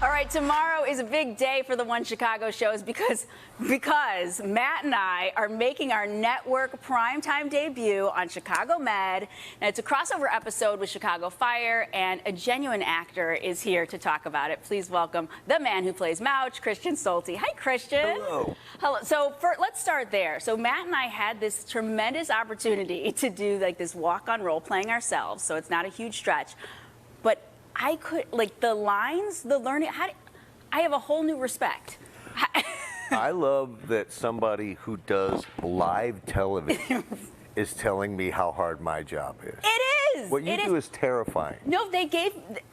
All right, tomorrow is a big day for the One Chicago shows because Matt and I are making our network primetime debut on Chicago Med. And it's a crossover episode with Chicago Fire, and a genuine actor is here to talk about it. Please welcome the man who plays Mouch, Christian Stolte. Hi, Christian. Hello. Hello. So let's start there. So Matt and I had this tremendous opportunity to do like this walk-on role playing ourselves, so it's not a huge stretch. But I could, like, the lines, the learning, I have a whole new respect. I love that somebody who does live television is telling me how hard my job is. It is. What you do is terrifying. No,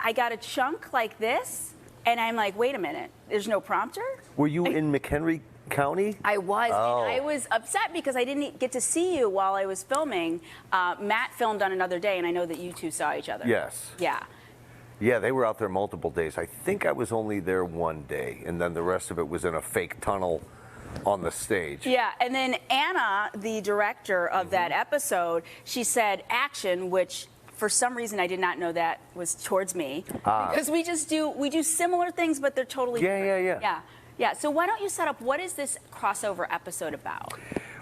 I got a chunk like this, and I'm like, wait a minute, there's no prompter? Were you in McHenry County? I was, Oh. and I was upset because I didn't get to see you while I was filming. Matt filmed on another day, and I know that you two saw each other. Yes. Yeah. Yeah, they were out there multiple days. I think I was only there one day, and then the rest of it was in a fake tunnel on the stage. Yeah, and then Anna, the director of that episode, she said action, which for some reason I did not know that was towards me. Because we do similar things, but they're totally different. Yeah. So why don't you set up, what is this crossover episode about?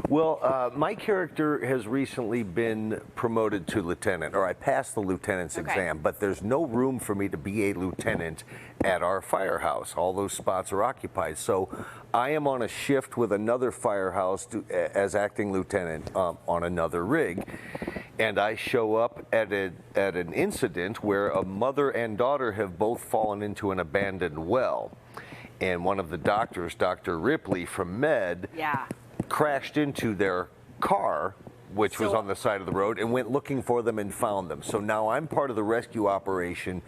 Well, my character has recently been promoted to lieutenant, or I passed the lieutenant's exam, but there's no room for me to be a lieutenant at our firehouse. All those spots are occupied. So I am on a shift with another firehouse as acting lieutenant on another rig. And I show up at an incident where a mother and daughter have both fallen into an abandoned well. And one of the doctors, Dr. Ripley from Med, crashed into their car, which was on the side of the road, and went looking for them and found them. So now I'm part of the rescue operation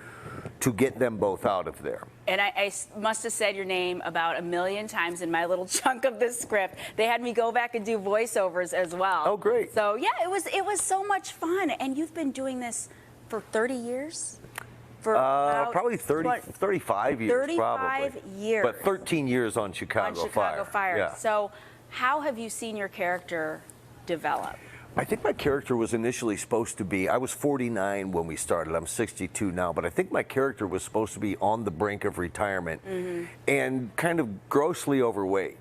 to get them both out of there. And I must have said your name about 1,000,000 times in my little chunk of this script. They had me go back and do voiceovers as well. Oh, great. So yeah, it was so much fun. And you've been doing this for 30 years? For probably 35 years, 35 years. But 13 years on Chicago Fire. Yeah. So how have you seen your character develop? I think my character was initially supposed to be, I was 49 when we started, I'm 62 now, but I think my character was supposed to be on the brink of retirement and kind of grossly overweight.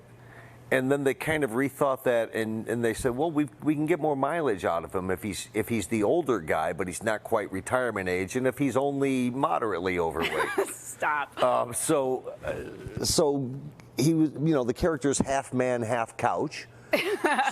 And then they kind of rethought that, and they said, well, we can get more mileage out of him if he's the older guy, but he's not quite retirement age, and if he's only moderately overweight. Stop. So he was, the character's half man, half couch.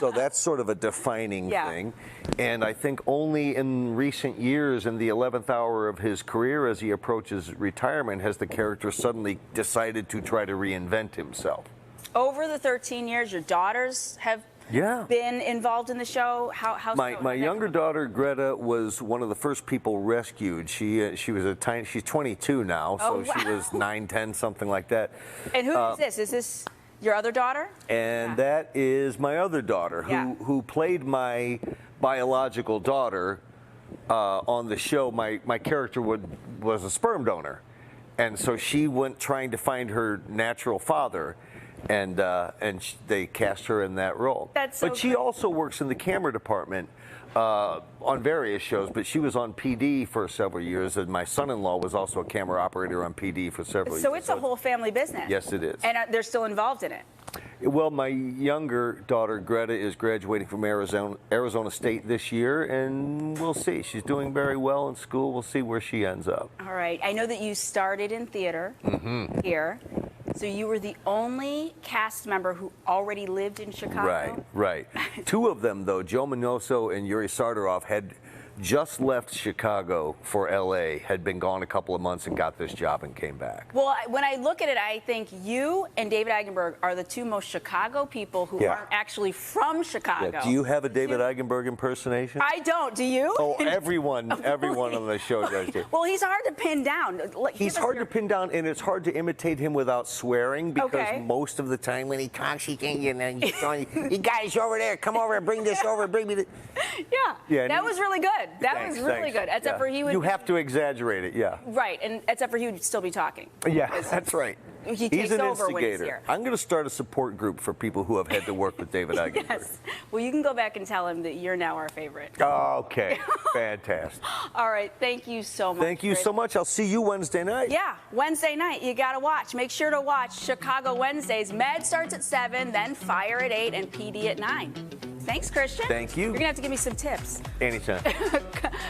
So that's sort of a defining thing. And I think only in recent years, in the 11th hour of his career as he approaches retirement, has the character suddenly decided to try to reinvent himself. Over the 13 years, your daughters have been involved in the show. My younger daughter Greta was one of the first people rescued. She was she's 22 now, so she was 9, 10, something like that. And who is this? Is this your other daughter? And that is my other daughter, who played my biological daughter on the show. My character was a sperm donor, and so she went trying to find her natural father. And they cast her in that role. But she also works in the camera department on various shows, but she was on PD for several years, and my son-in-law was also a camera operator on PD for several years. So it's a whole family business. Yes, it is. And they're still involved in it. Well, my younger daughter, Greta, is graduating from Arizona State this year, and we'll see. She's doing very well in school. We'll see where she ends up. All right. I know that you started in theater here. So you were the only cast member who already lived in Chicago? Right. Two of them, though, Joe Minoso and Yuri Sardarov, had just left Chicago for LA, had been gone a couple of months and got this job and came back. Well, when I look at it, I think you and David Eigenberg are the two most Chicago people who aren't actually from Chicago. Do you have a David Eigenberg impersonation? I don't. Do you? Oh, everyone on the show does it. Well, he's hard to pin down. He's hard to pin down, and it's hard to imitate him without swearing, because most of the time when he talks, he can, you guys over there, come over and bring this over, bring me the... Yeah, that was really good. good. That was really good. Except for he would. You have to exaggerate it, yeah. Right, and except for he would still be talking. Yeah, that's right. He takes He's an over when he's instigator. here. I'm going to start a support group for people who have had to work with David Eigenberg. Yes. Well, you can go back and tell him that you're now our favorite. Okay, fantastic. All right, thank you so much. Thank you so much. I'll see you Wednesday night. Yeah, Wednesday night. You got to watch. Make sure to watch Chicago Wednesdays. Med starts at 7, then Fire at 8, and PD at 9. Thanks, Christian. Thank you. You're going to have to give me some tips. Anytime.